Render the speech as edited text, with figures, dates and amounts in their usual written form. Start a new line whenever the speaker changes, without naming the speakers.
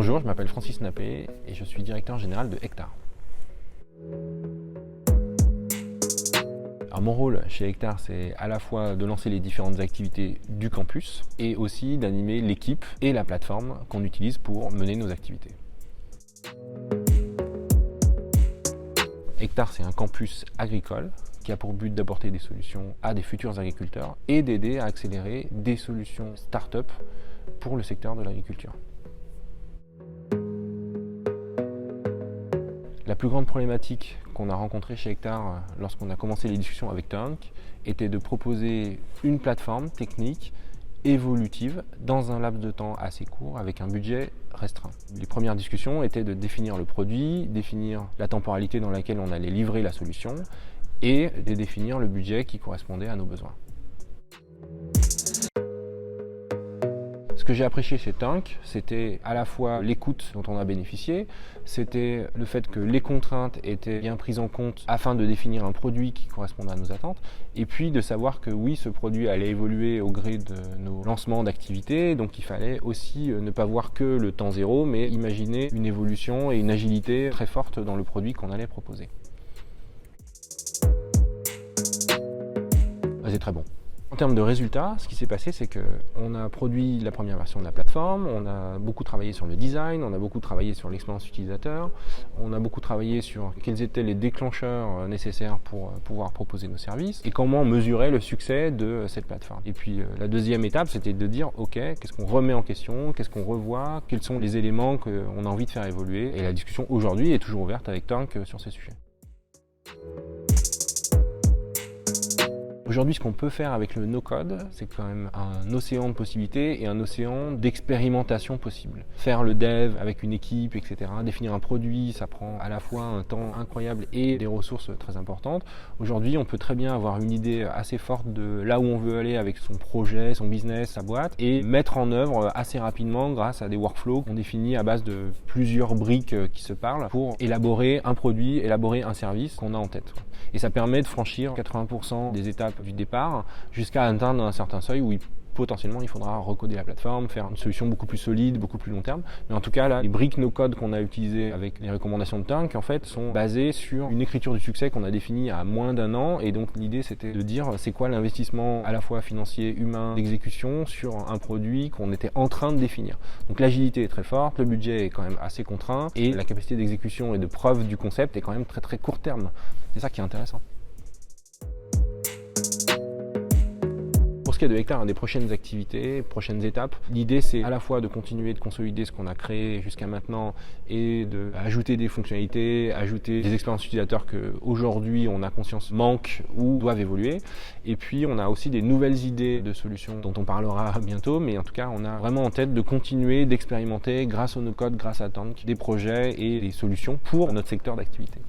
Bonjour, je m'appelle Francis Nappé et je suis directeur général de Hectare. Alors mon rôle chez Hectare, c'est à la fois de lancer les différentes activités du campus et aussi d'animer l'équipe et la plateforme qu'on utilise pour mener nos activités. Hectare, c'est un campus agricole qui a pour but d'apporter des solutions à des futurs agriculteurs et d'aider à accélérer des solutions start-up pour le secteur de l'agriculture. La plus grande problématique qu'on a rencontrée chez Hectare lorsqu'on a commencé les discussions avec Tunk était de proposer une plateforme technique évolutive dans un laps de temps assez court avec un budget restreint. Les premières discussions étaient de définir le produit, définir la temporalité dans laquelle on allait livrer la solution et de définir le budget qui correspondait à nos besoins. Ce que j'ai apprécié chez Tunk, c'était à la fois l'écoute dont on a bénéficié, c'était le fait que les contraintes étaient bien prises en compte afin de définir un produit qui correspondait à nos attentes, et puis de savoir que oui, ce produit allait évoluer au gré de nos lancements d'activités, donc il fallait aussi ne pas voir que le temps zéro, mais imaginer une évolution et une agilité très forte dans le produit qu'on allait proposer. C'est très bon. En termes de résultats, ce qui s'est passé, c'est qu'on a produit la première version de la plateforme, on a beaucoup travaillé sur le design, on a beaucoup travaillé sur l'expérience utilisateur, on a beaucoup travaillé sur quels étaient les déclencheurs nécessaires pour pouvoir proposer nos services et comment mesurer le succès de cette plateforme. Et puis la deuxième étape, c'était de dire ok, qu'est-ce qu'on remet en question, qu'est-ce qu'on revoit, quels sont les éléments qu'on a envie de faire évoluer. Et la discussion aujourd'hui est toujours ouverte avec Tunk sur ces sujets. Aujourd'hui, ce qu'on peut faire avec le no-code, c'est quand même un océan de possibilités et un océan d'expérimentation possible. Faire le dev avec une équipe, etc., définir un produit, ça prend à la fois un temps incroyable et des ressources très importantes. Aujourd'hui, on peut très bien avoir une idée assez forte de là où on veut aller avec son projet, son business, sa boîte, et mettre en œuvre assez rapidement grâce à des workflows qu'on définit à base de plusieurs briques qui se parlent pour élaborer un produit, élaborer un service qu'on a en tête. Et ça permet de franchir 80% des étapes du départ jusqu'à atteindre un certain seuil où potentiellement il faudra recoder la plateforme, faire une solution beaucoup plus solide, beaucoup plus long terme. Mais en tout cas, là, les briques no-code qu'on a utilisées avec les recommandations de Tunk, en fait, sont basées sur une écriture du succès qu'on a définie à moins d'un an. Et donc l'idée, c'était de dire c'est quoi l'investissement à la fois financier, humain, d'exécution sur un produit qu'on était en train de définir. Donc l'agilité est très forte, le budget est quand même assez contraint et la capacité d'exécution et de preuve du concept est quand même très très court terme. C'est ça qui est intéressant. Pour ce qui est de Hectare, des prochaines activités, prochaines étapes, l'idée c'est à la fois de continuer de consolider ce qu'on a créé jusqu'à maintenant et d'ajouter des fonctionnalités, ajouter des expériences utilisateurs qu'aujourd'hui on a conscience manquent ou doivent évoluer. Et puis on a aussi des nouvelles idées de solutions dont on parlera bientôt, mais en tout cas on a vraiment en tête de continuer d'expérimenter grâce au no-code, grâce à Tunk, des projets et des solutions pour notre secteur d'activité.